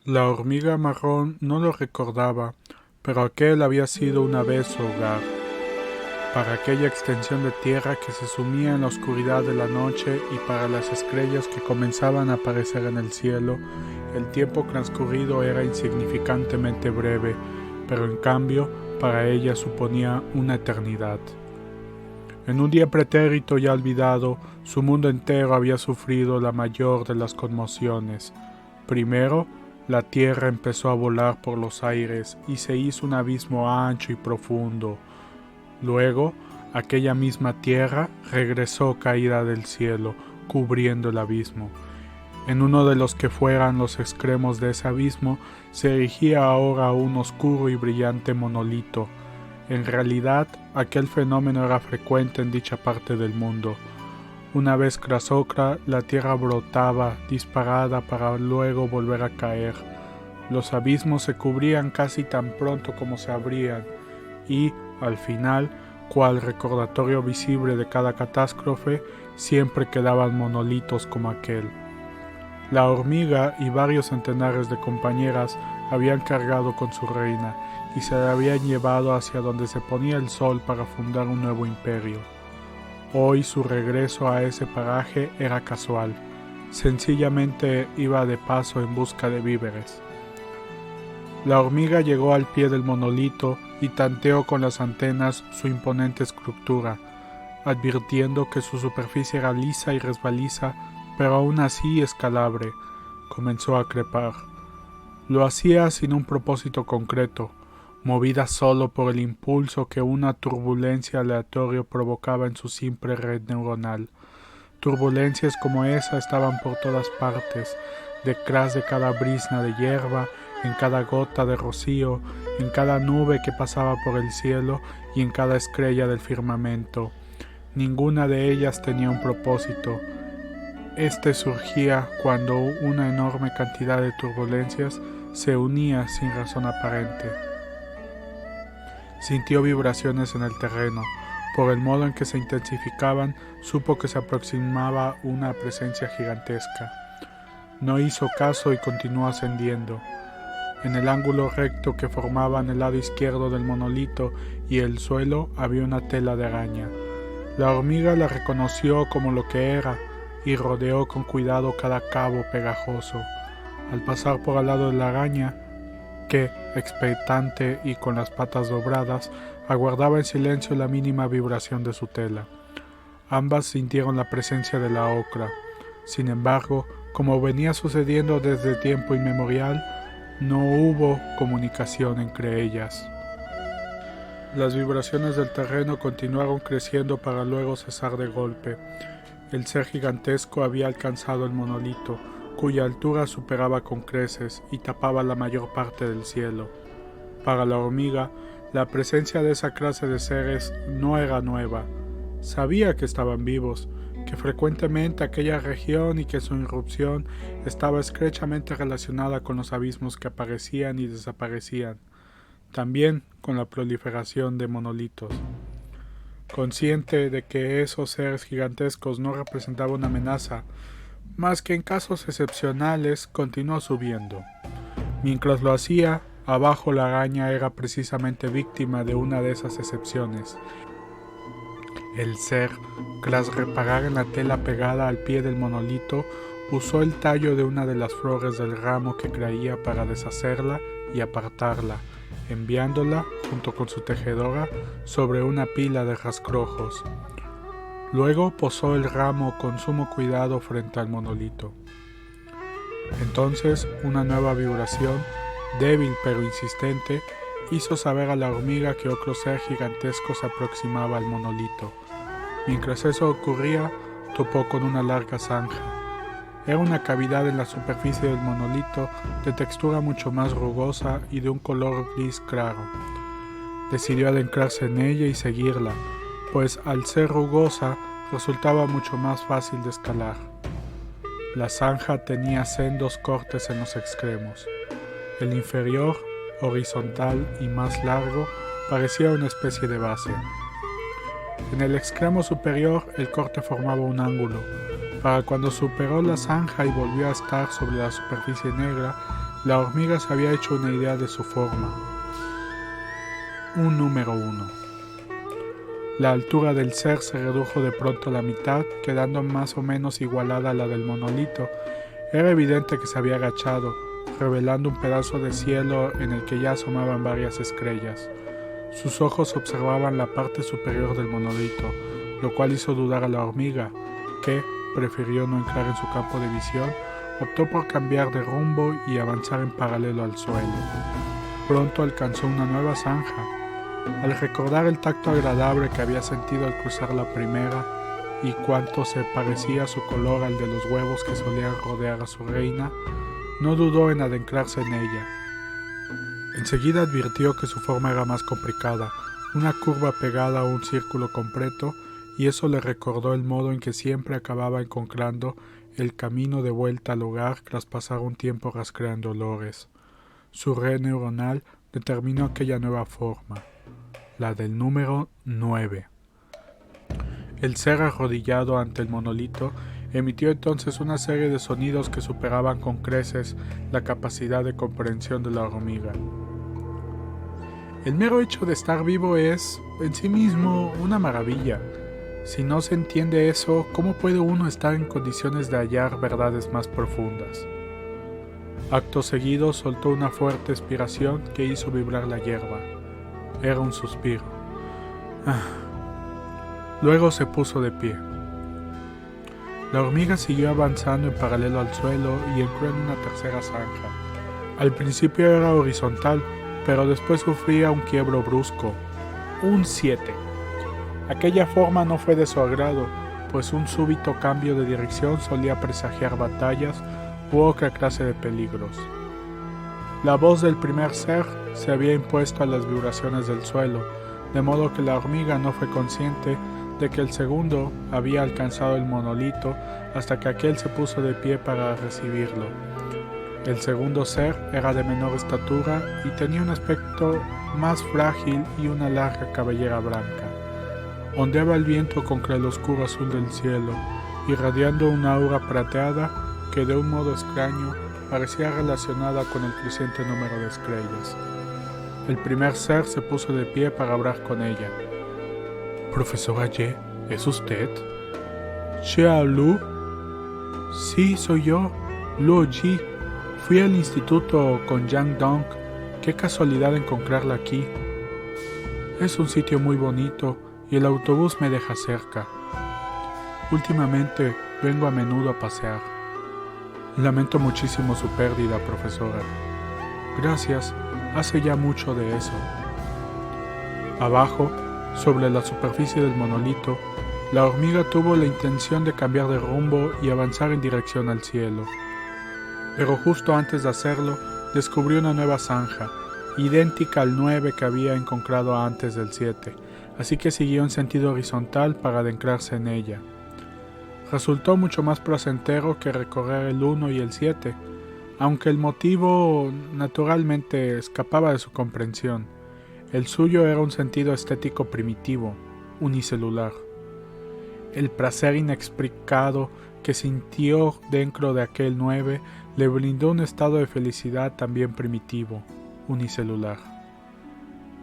La hormiga marrón no lo recordaba, pero aquel había sido una vez su hogar. Para aquella extensión de tierra que se sumía en la oscuridad de la noche y para las estrellas que comenzaban a aparecer en el cielo, el tiempo transcurrido era insignificantemente breve, pero en cambio para ella suponía una eternidad. En un día pretérito ya olvidado, su mundo entero había sufrido la mayor de las conmociones. Primero, la tierra empezó a volar por los aires y se hizo un abismo ancho y profundo. Luego, aquella misma tierra regresó caída del cielo, cubriendo el abismo. En uno de los que fueran los extremos de ese abismo se erigía ahora un oscuro y brillante monolito. En realidad, aquel fenómeno era frecuente en dicha parte del mundo. Una vez tras otra, la tierra brotaba, disparada para luego volver a caer. Los abismos se cubrían casi tan pronto como se abrían, y, al final, cual recordatorio visible de cada catástrofe, siempre quedaban monolitos como aquel. La hormiga y varios centenares de compañeras habían cargado con su reina, y se la habían llevado hacia donde se ponía el sol para fundar un nuevo imperio. Hoy su regreso a ese paraje era casual. Sencillamente iba de paso en busca de víveres. La hormiga llegó al pie del monolito y tanteó con las antenas su imponente estructura, advirtiendo que su superficie era lisa y resbaliza, pero aún así escalable. Comenzó a trepar. Lo hacía sin un propósito concreto, movida solo por el impulso que una turbulencia aleatoria provocaba en su simple red neuronal. Turbulencias como esa estaban por todas partes, detrás de cada brizna de hierba, en cada gota de rocío, en cada nube que pasaba por el cielo y en cada estrella del firmamento. Ninguna de ellas tenía un propósito. Este surgía cuando una enorme cantidad de turbulencias se unía sin razón aparente. Sintió vibraciones en el terreno. Por el modo en que se intensificaban, supo que se aproximaba una presencia gigantesca. No hizo caso y continuó ascendiendo. En el ángulo recto que formaban el lado izquierdo del monolito y el suelo había una tela de araña. La hormiga la reconoció como lo que era y rodeó con cuidado cada cabo pegajoso. Al pasar por al lado de la araña, que, expectante y con las patas dobladas, aguardaba en silencio la mínima vibración de su tela. Ambas sintieron la presencia de la ocra. Sin embargo, como venía sucediendo desde tiempo inmemorial, no hubo comunicación entre ellas. Las vibraciones del terreno continuaron creciendo para luego cesar de golpe. El ser gigantesco había alcanzado el monolito, cuya altura superaba con creces y tapaba la mayor parte del cielo. Para la hormiga, la presencia de esa clase de seres no era nueva. Sabía que estaban vivos, que frecuentemente aquella región y que su irrupción estaba estrechamente relacionada con los abismos que aparecían y desaparecían, también con la proliferación de monolitos. Consciente de que esos seres gigantescos no representaban una amenaza, más que en casos excepcionales, continuó subiendo. Mientras lo hacía, abajo la araña era precisamente víctima de una de esas excepciones. El ser, tras reparar en la tela pegada al pie del monolito, usó el tallo de una de las flores del ramo que traía para deshacerla y apartarla, enviándola, junto con su tejedora, sobre una pila de rascrojos. Luego posó el ramo con sumo cuidado frente al monolito. Entonces, una nueva vibración, débil pero insistente, hizo saber a la hormiga que otro ser gigantesco se aproximaba al monolito. Mientras eso ocurría, topó con una larga zanja. Era una cavidad en la superficie del monolito de textura mucho más rugosa y de un color gris claro. Decidió adentrarse en ella y seguirla, pues al ser rugosa resultaba mucho más fácil de escalar. La zanja tenía sendos cortes en los extremos. El inferior, horizontal y más largo, parecía una especie de base. En el extremo superior el corte formaba un ángulo. Para cuando superó la zanja y volvió a estar sobre la superficie negra, La hormiga se había hecho una idea de su forma. Un número 1. La altura del ser se redujo de pronto a la mitad, quedando más o menos igualada a la del monolito. Era evidente que se había agachado, revelando un pedazo de cielo en el que ya asomaban varias estrellas. Sus ojos observaban la parte superior del monolito, lo cual hizo dudar a la hormiga, que prefirió no entrar en su campo de visión. Optó por cambiar de rumbo y avanzar en paralelo al suelo. Pronto alcanzó una nueva zanja. Al recordar el tacto agradable que había sentido al cruzar la primera y cuánto se parecía su color al de los huevos que solían rodear a su reina, no dudó en adentrarse en ella. Enseguida advirtió que su forma era más complicada, una curva pegada a un círculo completo, y eso le recordó el modo en que siempre acababa encontrando el camino de vuelta al hogar tras pasar un tiempo rastreando olores. Su red neuronal determinó aquella nueva forma, la del número 9. El ser arrodillado ante el monolito emitió entonces una serie de sonidos que superaban con creces la capacidad de comprensión de la hormiga. El mero hecho de estar vivo es, en sí mismo, una maravilla. Si no se entiende eso, ¿cómo puede uno estar en condiciones de hallar verdades más profundas? Acto seguido soltó una fuerte expiración que hizo vibrar la hierba. Era un suspiro. Luego se puso de pie. La hormiga siguió avanzando en paralelo al suelo y entró en una tercera zanja. Al principio era horizontal, pero después sufría un quiebro brusco. Un 7. Aquella forma no fue de su agrado, pues un súbito cambio de dirección solía presagiar batallas u otra clase de peligros. La voz del primer ser se había impuesto a las vibraciones del suelo, de modo que la hormiga no fue consciente de que el segundo había alcanzado el monolito hasta que aquel se puso de pie para recibirlo. El segundo ser era de menor estatura y tenía un aspecto más frágil y una larga cabellera blanca. Ondeaba el viento contra el oscuro azul del cielo, irradiando una aura plateada que de un modo extraño parecía relacionada con el creciente número de estrellas. El primer ser se puso de pie para hablar con ella. «Profesora Ye, ¿es usted?» «Xia Lu?» «Sí, soy yo, Luo Ji. Fui al instituto con Yang Dong. Qué casualidad encontrarla aquí. Es un sitio muy bonito y el autobús me deja cerca. Últimamente vengo a menudo a pasear. Lamento muchísimo su pérdida, profesora». «Gracias, hace ya mucho de eso». Abajo, sobre la superficie del monolito, la hormiga tuvo la intención de cambiar de rumbo y avanzar en dirección al cielo. Pero justo antes de hacerlo, descubrió una nueva zanja, idéntica al 9 que había encontrado antes del 7, así que siguió en sentido horizontal para adentrarse en ella. Resultó mucho más placentero que recorrer el 1 y el 7, aunque el motivo naturalmente escapaba de su comprensión. El suyo era un sentido estético primitivo, unicelular. El placer inexplicado que sintió dentro de aquel 9 le brindó un estado de felicidad también primitivo, unicelular.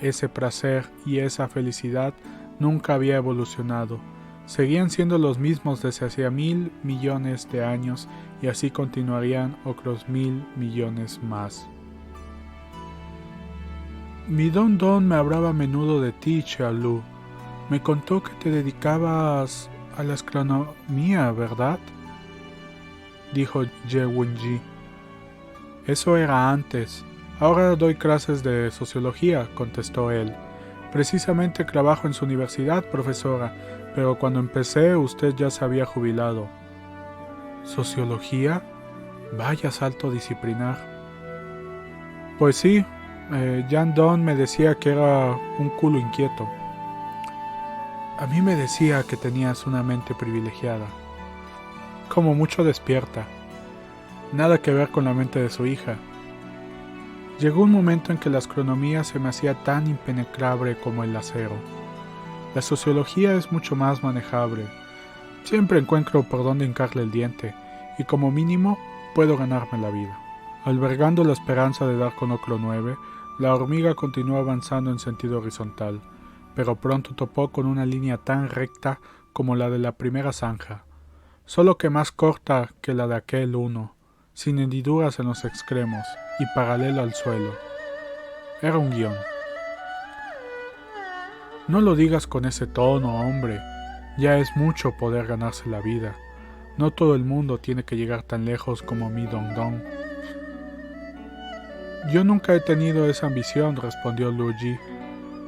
Ese placer y esa felicidad nunca había evolucionado. Seguían siendo los mismos desde hacía 1.000 millones de años y así continuarían otros 1.000 millones más. Mi Don Don me hablaba a menudo de ti, Xia Lu. Me contó que te dedicabas a la astronomía, ¿verdad?, dijo Ye Wenji. Eso era antes. Ahora doy clases de sociología, contestó él. Precisamente trabajo en su universidad, profesora, pero cuando empecé usted ya se había jubilado. ¿Sociología? Vaya salto disciplinar. Pues sí, Yang Dong me decía que era un culo inquieto. A mí me decía que tenías una mente privilegiada. Como mucho despierta. Nada que ver con la mente de su hija. Llegó un momento en que la astronomía se me hacía tan impenetrable como el acero. La sociología es mucho más manejable. Siempre encuentro por dónde hincarle el diente, y como mínimo puedo ganarme la vida. Albergando la esperanza de dar con Oclo 9, la hormiga continuó avanzando en sentido horizontal, pero pronto topó con una línea tan recta como la de la primera zanja, solo que más corta que la de aquel 1, sin hendiduras en los extremos y paralela al suelo. Era un guión. No lo digas con ese tono, hombre. Ya es mucho poder ganarse la vida. No todo el mundo tiene que llegar tan lejos como mi Dong Dong. Yo nunca he tenido esa ambición, respondió Luo Ji.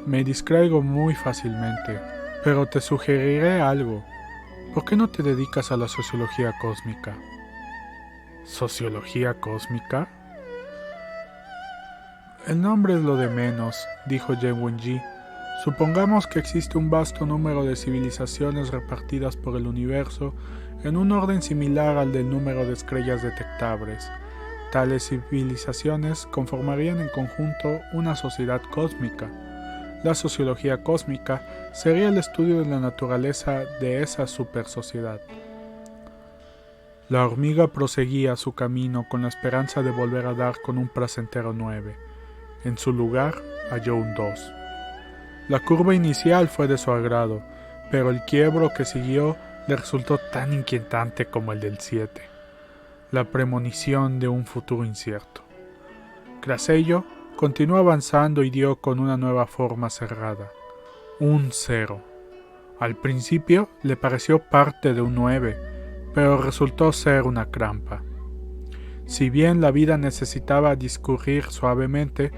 Me distraigo muy fácilmente, pero te sugeriré algo. ¿Por qué no te dedicas a la sociología cósmica? ¿Sociología cósmica? El nombre es lo de menos, dijo Yen Wenji. Supongamos que existe un vasto número de civilizaciones repartidas por el universo en un orden similar al del número de estrellas detectables. Tales civilizaciones conformarían en conjunto una sociedad cósmica. La sociología cósmica sería el estudio de la naturaleza de esa supersociedad. La hormiga proseguía su camino con la esperanza de volver a dar con un placentero 9. En su lugar halló un 2. La curva inicial fue de su agrado, pero el quiebro que siguió le resultó tan inquietante como el del 7. La premonición de un futuro incierto. Tras ello, continuó avanzando y dio con una nueva forma cerrada. Un 0. Al principio le pareció parte de un 9, pero resultó ser una trampa. Si bien la vida necesitaba discurrir suavemente,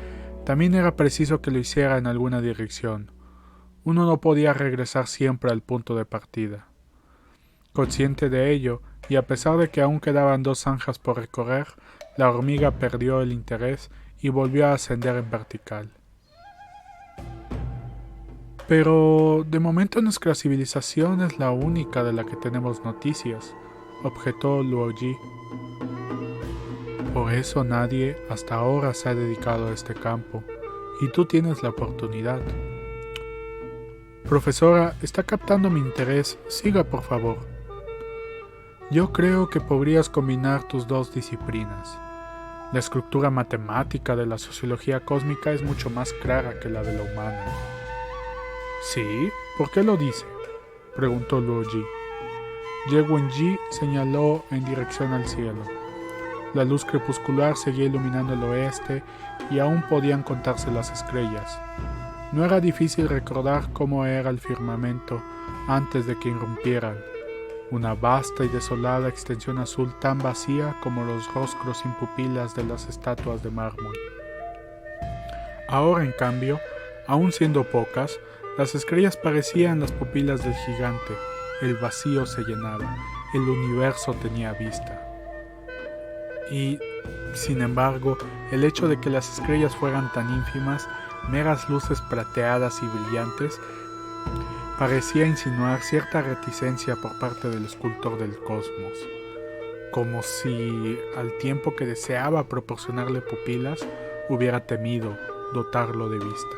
también era preciso que lo hiciera en alguna dirección. Uno no podía regresar siempre al punto de partida. Consciente de ello, y a pesar de que aún quedaban 2 zanjas por recorrer, la hormiga perdió el interés y volvió a ascender en vertical. Pero de momento nuestra civilización es la única de la que tenemos noticias, objetó Luo Ji. Por eso nadie hasta ahora se ha dedicado a este campo, y tú tienes la oportunidad. Profesora, está captando mi interés, siga por favor. Yo creo que podrías combinar tus 2 disciplinas. La estructura matemática de la sociología cósmica es mucho más clara que la de la humana. ¿Sí? ¿Por qué lo dice?, preguntó Luo Ji. Ye Wenji señaló en dirección al cielo. La luz crepuscular seguía iluminando el oeste y aún podían contarse las estrellas. No era difícil recordar cómo era el firmamento antes de que irrumpieran. Una vasta y desolada extensión azul tan vacía como los rostros sin pupilas de las estatuas de mármol. Ahora, en cambio, aun siendo pocas, las estrellas parecían las pupilas del gigante. El vacío se llenaba, el universo tenía vista. Y, sin embargo, el hecho de que las estrellas fueran tan ínfimas, meras luces plateadas y brillantes, parecía insinuar cierta reticencia por parte del escultor del cosmos, como si, al tiempo que deseaba proporcionarle pupilas, hubiera temido dotarlo de vista.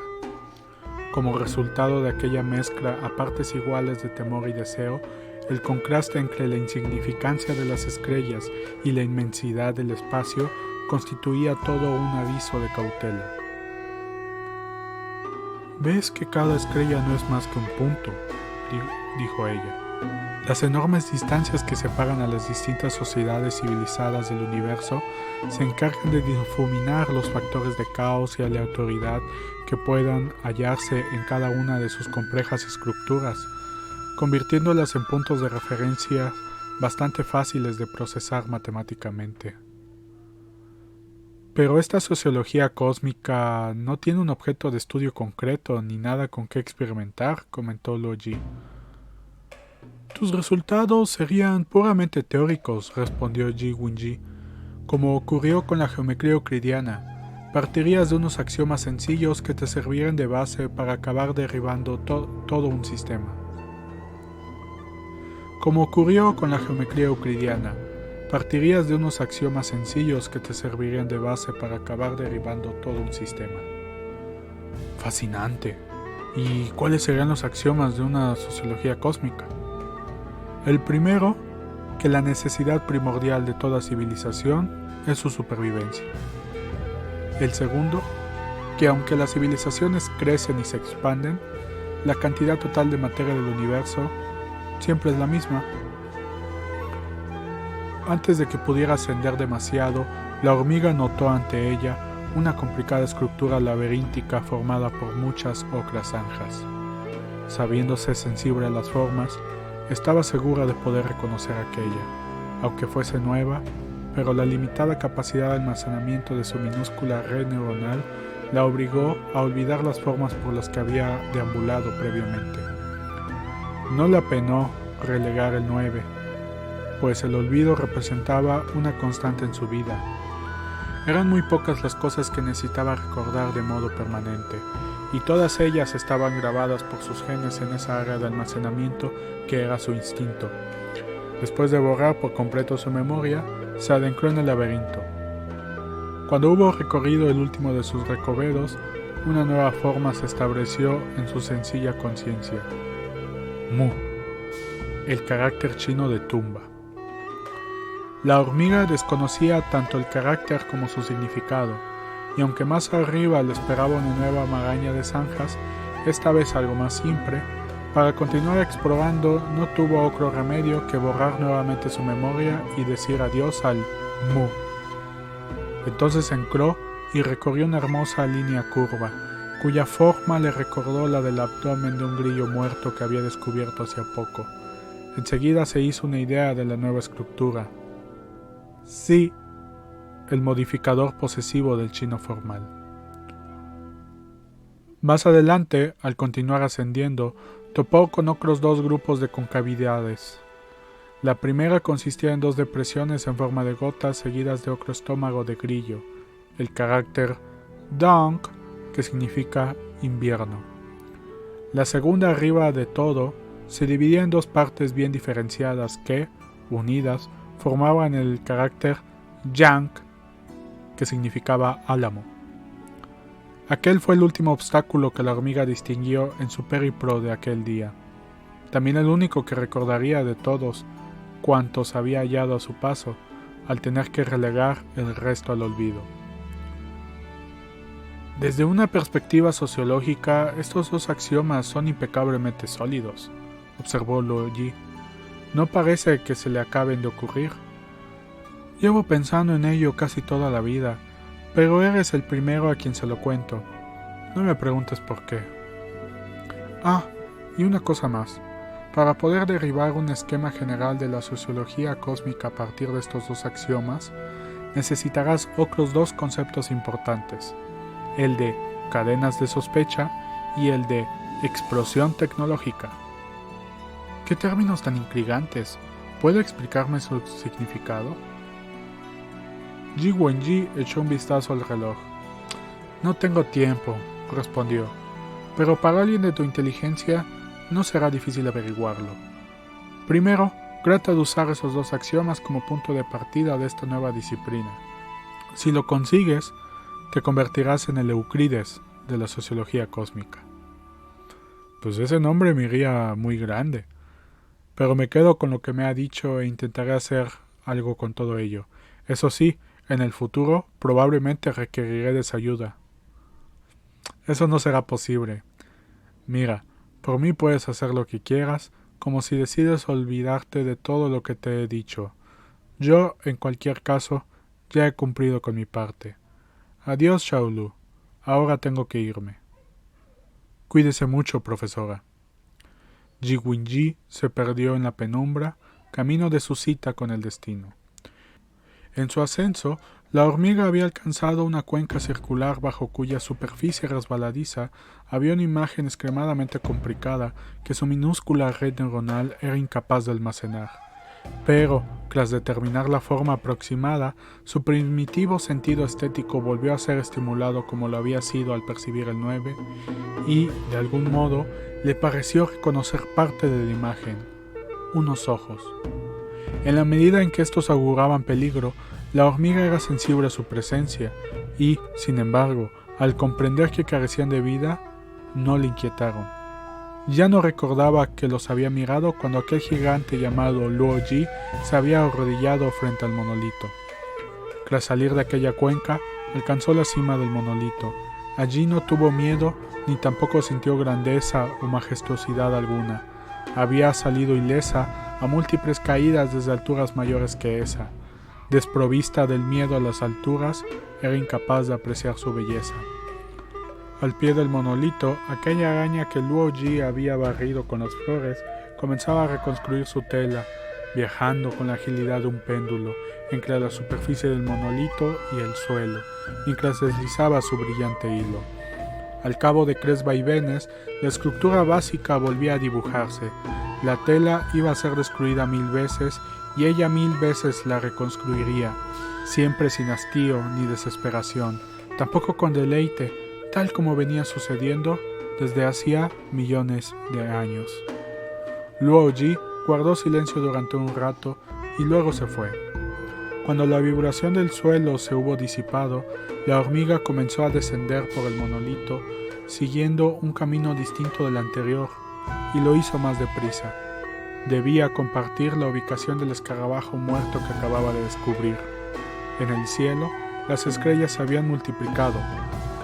Como resultado de aquella mezcla a partes iguales de temor y deseo, el contraste entre la insignificancia de las estrellas y la inmensidad del espacio constituía todo un aviso de cautela. «¿Ves que cada estrella no es más que un punto?», dijo ella. «Las enormes distancias que separan a las distintas sociedades civilizadas del universo se encargan de difuminar los factores de caos y aleatoriedad que puedan hallarse en cada una de sus complejas estructuras, convirtiéndolas en puntos de referencia bastante fáciles de procesar matemáticamente. Pero esta sociología cósmica no tiene un objeto de estudio concreto ni nada con qué experimentar», comentó Luo Ji. «Tus resultados serían puramente teóricos», respondió Ye Wenji. «Como ocurrió con la geometría euclidiana, partirías de unos axiomas sencillos que te servirían de base para acabar derribando todo un sistema. Como ocurrió con la geometría euclidiana, partirías de unos axiomas sencillos que te servirían de base para acabar derribando todo un sistema». «Fascinante. ¿Y cuáles serían los axiomas de una sociología cósmica?» «El primero, que la necesidad primordial de toda civilización es su supervivencia. El segundo, que aunque las civilizaciones crecen y se expanden, la cantidad total de materia del universo siempre es la misma. Antes de que pudiera ascender demasiado, la hormiga notó ante ella una complicada estructura laberíntica formada por muchas ocras zanjas. Sabiéndose sensible a las formas, estaba segura de poder reconocer aquella, aunque fuese nueva, pero la limitada capacidad de almacenamiento de su minúscula red neuronal la obligó a olvidar las formas por las que había deambulado previamente. No le apenó relegar el 9, pues el olvido representaba una constante en su vida. Eran muy pocas las cosas que necesitaba recordar de modo permanente, y todas ellas estaban grabadas por sus genes en esa área de almacenamiento que era su instinto. Después de borrar por completo su memoria, se adentró en el laberinto. Cuando hubo recorrido el último de sus recoveros, una nueva forma se estableció en su sencilla conciencia. Mu, el carácter chino de tumba. La hormiga desconocía tanto el carácter como su significado, y aunque más arriba le esperaba una nueva maraña de zanjas, esta vez algo más simple, para continuar explorando no tuvo otro remedio que borrar nuevamente su memoria y decir adiós al Mu. Entonces entró y recorrió una hermosa línea curva, cuya forma le recordó la del abdomen de un grillo muerto que había descubierto hacía poco. Enseguida se hizo una idea de la nueva estructura. Sí, el modificador posesivo del chino formal. Más adelante, al continuar ascendiendo, topó con otros dos grupos de concavidades. La primera consistía en dos depresiones en forma de gotas seguidas de otro estómago de grillo, el carácter Dong, que significa invierno. La segunda, arriba de todo, se dividía en dos partes bien diferenciadas que, unidas, formaban el carácter Yang, que significaba álamo. Aquel fue el último obstáculo que la hormiga distinguió en su periplo de aquel día. También el único que recordaría de todos cuantos había hallado a su paso, al tener que relegar el resto al olvido. Desde una perspectiva sociológica, estos dos axiomas son impecablemente sólidos, observó Luo Ji. No parece que se le acaben de ocurrir. Llevo pensando en ello casi toda la vida, pero eres el primero a quien se lo cuento. No me preguntes por qué. Ah, y una cosa más. Para poder derivar un esquema general de la sociología cósmica a partir de estos dos axiomas, necesitarás otros dos conceptos importantes, el de cadenas de sospecha y el de explosión tecnológica. ¿Qué términos tan intrigantes? ¿Puede explicarme su significado? Ji Wenji echó un vistazo al reloj. No tengo tiempo, respondió, pero para alguien de tu inteligencia no será difícil averiguarlo. Primero, trata de usar esos dos axiomas como punto de partida de esta nueva disciplina. Si lo consigues, te convertirás en el Euclides de la sociología cósmica. Pues ese nombre me iría muy grande, pero me quedo con lo que me ha dicho e intentaré hacer algo con todo ello. Eso sí, en el futuro probablemente requeriré de su ayuda. Eso no será posible. Mira, por mí puedes hacer lo que quieras, como si decides olvidarte de todo lo que te he dicho. Yo, en cualquier caso, ya he cumplido con mi parte. Adiós, Shaolu. Ahora tengo que irme. Cuídese mucho, profesora. Ji Wenji se perdió en la penumbra, camino de su cita con el destino. En su ascenso, la hormiga había alcanzado una cuenca circular bajo cuya superficie resbaladiza había una imagen extremadamente complicada que su minúscula red neuronal era incapaz de almacenar. Pero, tras determinar la forma aproximada, su primitivo sentido estético volvió a ser estimulado como lo había sido al percibir el 9, y, de algún modo, le pareció reconocer parte de la imagen, unos ojos. En la medida en que estos auguraban peligro, la hormiga era sensible a su presencia y, sin embargo, al comprender que carecían de vida, no le inquietaron. Ya no recordaba que los había mirado cuando aquel gigante llamado Luo Ji se había arrodillado frente al monolito. Tras salir de aquella cuenca, alcanzó la cima del monolito. Allí no tuvo miedo ni tampoco sintió grandeza o majestuosidad alguna. Había salido ilesa a múltiples caídas desde alturas mayores que esa. Desprovista del miedo a las alturas, era incapaz de apreciar su belleza. Al pie del monolito, aquella araña que Luo Ji había barrido con las flores comenzaba a reconstruir su tela, viajando con la agilidad de un péndulo entre la superficie del monolito y el suelo, mientras deslizaba su brillante hilo. Al cabo de 3 vaivenes, la estructura básica volvía a dibujarse. La tela iba a ser destruida 1000 veces y ella 1000 veces la reconstruiría, siempre sin hastío ni desesperación, tampoco con deleite, tal como venía sucediendo desde hacía millones de años. Luo Ji guardó silencio durante un rato y luego se fue. Cuando la vibración del suelo se hubo disipado, la hormiga comenzó a descender por el monolito, siguiendo un camino distinto del anterior, y lo hizo más deprisa. Debía compartir la ubicación del escarabajo muerto que acababa de descubrir. En el cielo, las estrellas se habían multiplicado.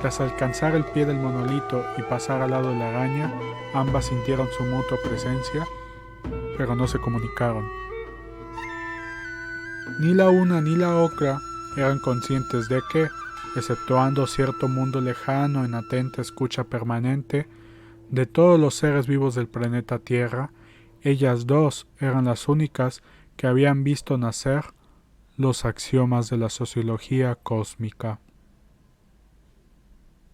Tras alcanzar el pie del monolito y pasar al lado de la araña, ambas sintieron su mutua presencia, pero no se comunicaron. Ni la una ni la otra eran conscientes de que, exceptuando cierto mundo lejano en atenta escucha permanente, de todos los seres vivos del planeta Tierra, ellas dos eran las únicas que habían visto nacer los axiomas de la sociología cósmica.